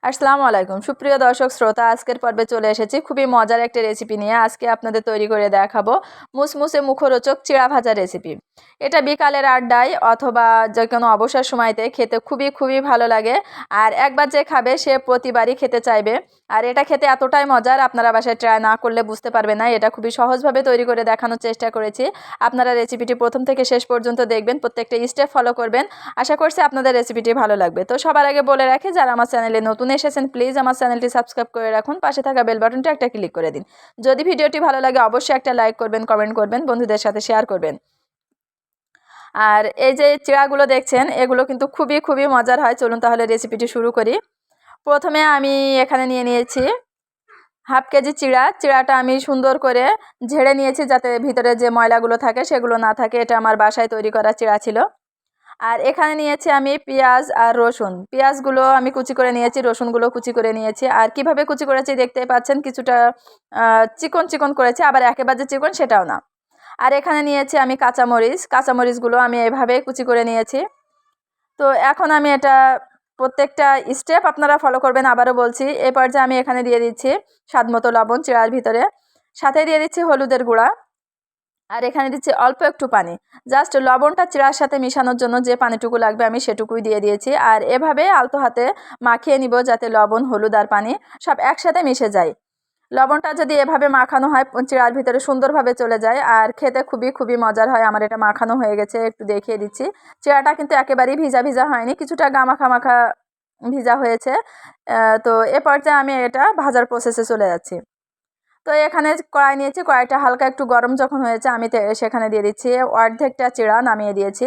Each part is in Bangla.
আসসালামু আলাইকুম সুপ্রিয় দর্শক শ্রোতা, আজকের পর্বে চলে এসেছি খুবই মজার একটা রেসিপি নিয়ে। আজকে আপনাদের তৈরি করে দেখাবো মুসমুসে মুখরোচক চিড়া ভাজা রেসিপি। এটা বিকালের আড্ডায় অথবা যে কোনো অবসর সময়তে খেতে খুবই খুবই ভালো লাগে। আর একবার যে খাবে সে প্রতিবারই খেতে চাইবে। আর এটা খেতে এতটাই মজার, আপনারা বাসায় ট্রাই না করলে বুঝতে পারবে না। এটা খুবই সহজভাবে তৈরি করে দেখানোর চেষ্টা করেছি। আপনারা রেসিপিটি প্রথম থেকে শেষ পর্যন্ত দেখবেন, প্রত্যেকটা স্টেপ ফলো করবেন। আশা করছি আপনাদের রেসিপিটি ভালো লাগবে। তো সবার আগে বলে রাখি, যারা আমার চ্যানেলে নতুন এসেছেন প্লিজ আমার চ্যানেলটি সাবস্ক্রাইব করে রাখুন, পাশে থাকা বেল বাটনটা একটা ক্লিক করে দিন। যদি ভিডিওটি ভালো লাগে অবশ্যই একটা লাইক করবেন, কমেন্ট করবেন, বন্ধুদের সাথে শেয়ার করবেন। আর এই যে চিড়াগুলো দেখছেন এগুলো কিন্তু খুবই খুবই মজার হয়। চলুন তাহলে রেসিপিটি শুরু করি। প্রথমে আমি এখানে নিয়ে নিয়েছি হাফ কেজি চিড়াটা আমি সুন্দর করে ঝেড়ে নিয়েছি, যাতে ভিতরে যে ময়লাগুলো থাকে সেগুলো না থাকে। এটা আমার বাসায় তৈরি করা চিড়া ছিল। আর এখানে নিয়েছি আমি পেঁয়াজ আর রসুন। পেঁয়াজগুলো আমি কুচি করে নিয়েছি, রসুনগুলো কুচি করে নিয়েছি। আর কিভাবে কুচি করেছি দেখতে পাচ্ছেন, কিছুটা চিকন চিকন করেছি, আবার একেবারে চিকন সেটাও না। আর এখানে নিয়েছি আমি কাঁচামরিচগুলো আমি এভাবে কুচি করে নিয়েছি। তো এখন আমি এটা প্রত্যেকটা স্টেপ আপনারা ফলো করবেন, আবারও বলছি। এই পর্যায়ে আমি এখানে দিয়ে দিচ্ছি স্বাদমতো লবণ চিড়ার ভিতরে, সাথে দিয়ে দিচ্ছি হলুদের গুঁড়া। আর এখানে দিচ্ছি অল্প একটু পানি, জাস্ট লবণটা চিড়ার সাথে মিশানোর জন্য যে পানিটুকু লাগবে আমি সেটুকুই দিয়ে দিয়েছি। আর এভাবে আলতো হাতে মাখিয়ে নিব, যাতে লবণ, হলুদ আর পানি সব একসাথে মিশে যায়। লবণটা যদি এভাবে মাখানো হয় চিড়ার ভিতরে সুন্দরভাবে চলে যায়, আর খেতে খুবই খুবই মজার হয়। আমার এটা মাখানো হয়ে গেছে, একটু দেখিয়ে দিচ্ছি। চিড়াটা কিন্তু একেবারেই ভিজা ভিজা হয়নি, কিছুটা গামাখা মাখা ভিজা হয়েছে। তো এ পর্যায়ে আমি এটা ভাজার প্রসেসে চলে যাচ্ছি। তো এখানে কড়াই নিয়েছি, কড়াইটা হালকা একটু গরম যখন হয়েছে আমি সেখানে দিয়ে দিচ্ছি অর্ধেকটা চিড়া নামিয়ে দিয়েছি।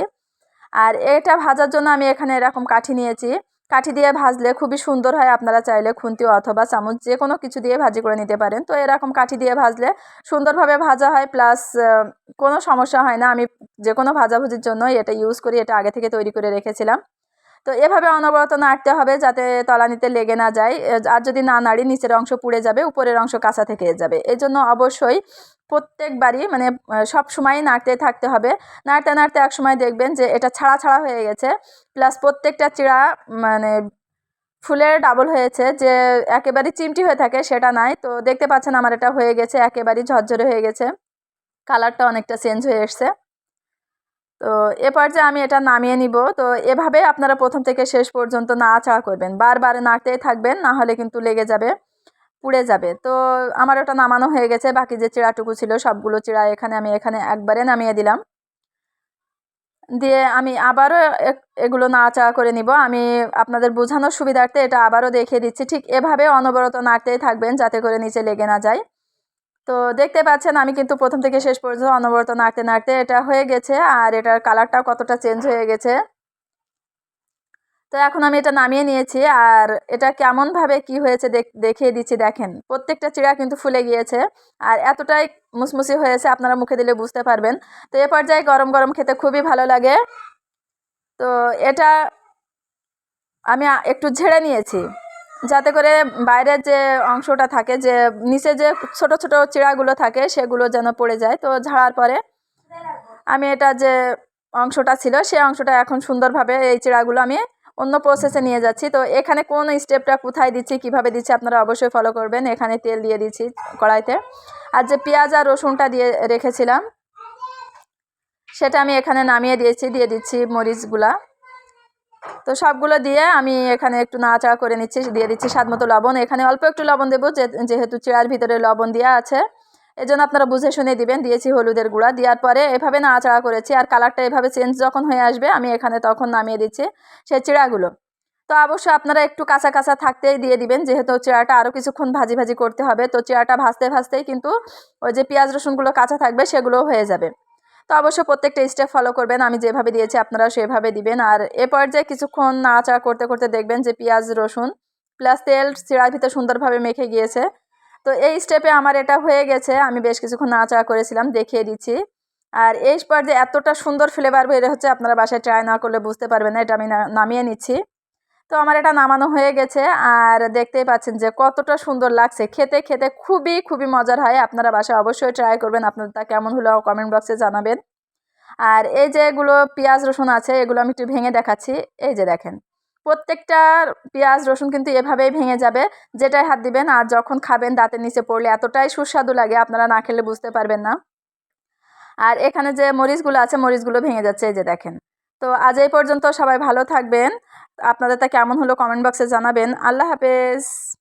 আর এটা ভাজার জন্য আমি এখানে এরকম কাঠি নিয়েছি। কাঠি দিয়ে ভাজলে খুবই সুন্দর হয়, আপনারা চাইলে খুন্তি অথবা চামচ যে কোনো কিছু দিয়ে ভাজি করে নিতে পারেন। তো এরকম কাঠি দিয়ে ভাজলে সুন্দরভাবে ভাজা হয়, প্লাস কোনো সমস্যা হয় না। আমি যে কোনো ভাজাভুজির জন্য এটা ইউজ করি, এটা আগে থেকে তৈরি করে রেখেছিলাম। তো এভাবে অনবরত নাড়তে হবে, যাতে তলানিতে লেগে না যায়। আর যদি না নাড়ি নিচের অংশ পুড়ে যাবে, উপরের অংশ কাঁচা থেকে যাবে। এই জন্য অবশ্যই প্রত্যেকবারই মানে সব সময় নাড়তে থাকতে হবে। নাড়তে নাড়তে এক সময় দেখবেন যে এটা ছাড়া ছাড়া হয়ে গেছে, প্লাস প্রত্যেকটা চিড়া মানে ফুলের ডাবল হয়েছে। যে একেবারেই চিমটি হয়ে থাকে সেটা নাই। তো দেখতে পাচ্ছেন আমার এটা হয়ে গেছে, একেবারেই ঝরঝরে হয়ে গেছে, কালারটা অনেকটা চেঞ্জ হয়ে এসছে। তো এ পর্যায়ে আমি এটা নামিয়ে নিব। তো এভাবে আপনারা প্রথম থেকে শেষ পর্যন্ত নাড়াচাড়া করবেন, বারবার নাড়তেই থাকবেন, না হলে কিন্তু লেগে যাবে, পুড়ে যাবে। তো আমার ওটা নামানো হয়ে গেছে, বাকি যে চিড়াটুকু ছিল সবগুলো চিড়া আমি এখানে একবারে নামিয়ে দিলাম। দিয়ে আমি আবারও এগুলো নাড়াচাড়া করে নিব। আমি আপনাদের বোঝানোর সুবিধার্থে এটা আবারও দেখিয়ে দিচ্ছি। ঠিক এভাবে অনবরত নাড়তেই থাকবেন, যাতে করে নিচে লেগে না যায়। তো দেখতে পাচ্ছেন আমি কিন্তু প্রথম থেকে শেষ পর্যন্ত অনবরত নাড়তে নাড়তে এটা হয়ে গেছে, আর এটার কালারটাও কতটা চেঞ্জ হয়ে গেছে। তো এখন আমি এটা নামিয়ে নিয়েছি, আর এটা কেমনভাবে কি হয়েছে দেখিয়ে দিচ্ছি। দেখেন প্রত্যেকটা চিড়া কিন্তু ফুলে গিয়েছে, আর এতটাই মুসমুসি হয়েছে, আপনারা মুখে দিলে বুঝতে পারবেন। তো এ পর্যায়ে গরম গরম খেতে খুবই ভালো লাগে। তো এটা আমি একটু ঝেড়ে নিয়েছি, যাতে করে বাইরের যে অংশটা থাকে, যে নিচে যে ছোট ছোট চিড়াগুলো থাকে সেগুলো যেন পড়ে যায়। তো ঝাড়ার পরে আমি এটা যে অংশটা ছিল সেই অংশটা এখন সুন্দরভাবে এই চিড়াগুলো আমি অন্য প্রসেসে নিয়ে যাচ্ছি। তো এখানে কোন স্টেপটা কোথায় দিচ্ছি, কিভাবে দিচ্ছি আপনারা অবশ্যই ফলো করবেন। এখানে তেল দিয়ে দিচ্ছি কড়াইতে, আর যে পেঁয়াজ আর রসুনটা দিয়ে রেখেছিলাম সেটা আমি এখানে নামিয়ে দিয়েছি। দিয়ে দিচ্ছি মরিচগুলা। তো সবগুলো দিয়ে আমি এখানে একটু নাড়াচাড়া করে নিচ্ছি। দিয়ে দিচ্ছি স্বাদমতো লবণ। এখানে অল্প একটু লবণ দেবো, যেহেতু চিড়ার ভিতরে লবণ দেওয়া আছে, এজন্য আপনারা বুঝে শুনে দিবেন। দিয়েছি হলুদের গুঁড়া। দেওয়ার পরে এভাবে নাড়াচাড়া করেছি, আর কালারটা এভাবে চেঞ্জ যখন হয়ে আসবে আমি এখানে তখন নামিয়ে দিচ্ছি সেই চিড়াগুলো। তো অবশ্যই আপনারা একটু কাঁচা কাঁচা থাকতেই দিয়ে দিবেন, যেহেতু চিড়াটা আরও কিছুক্ষণ ভাজি ভাজি করতে হবে। তো চিড়াটা ভাজতে ভাজতেই কিন্তু ওই যে পেঁয়াজ রসুনগুলো কাঁচা থাকবে সেগুলোও হয়ে যাবে। তো অবশ্যই প্রত্যেকটা স্টেপ ফলো করবেন, আমি যেভাবে দিয়েছি আপনারাও সেভাবে দিবেন। আর এ পর্যায়ে কিছুক্ষণ নাড়াচাড়া করতে করতে দেখবেন যে পেঁয়াজ রসুন প্লাস তেল চিড়ার ভিতরে সুন্দরভাবে মেখে গিয়েছে। তো এই স্টেপে আমার এটা হয়ে গেছে। আমি বেশ কিছুক্ষণ নাড়াচাড়া করেছিলাম, দেখিয়ে দিচ্ছি। আর এই পর্যায়ে এতটা সুন্দর ফ্লেভার বের হচ্ছে, আপনারা বাসায় ট্রাই না করলে বুঝতে পারবেন না। এটা আমি নামিয়ে নিচ্ছি। তো আমার এটা নামানো হয়ে গেছে, আর দেখতেই পাচ্ছেন যে কতটা সুন্দর লাগছে। খেতে খেতে খুবই খুবই মজার হয়, আপনারা বাসায় অবশ্যই ট্রাই করবেন। আপনাদের তা কেমন হলো কমেন্ট বক্সে জানাবেন। আর এই যে এগুলো পেঁয়াজ রসুন আছে, এগুলো আমি একটু ভেঙে দেখাচ্ছি। এই যে দেখেন প্রত্যেকটা পেঁয়াজ রসুন কিন্তু এভাবেই ভেঙে যাবে, যেটাই হাত দিবেন। আর যখন খাবেন দাঁতের নিচে পড়লে এতটাই সুস্বাদু লাগে, আপনারা না খেলে বুঝতে পারবেন না। আর এখানে যে মরিচগুলো আছে, মরিচগুলো ভেঙে যাচ্ছে, এই যে দেখেন। তো আজ এই পর্যন্ত, সবাই ভালো থাকবেন। আপনাদেরটা কেমন হলো কমেন্ট বক্সে জানাবেন। আল্লাহ হাফেজ।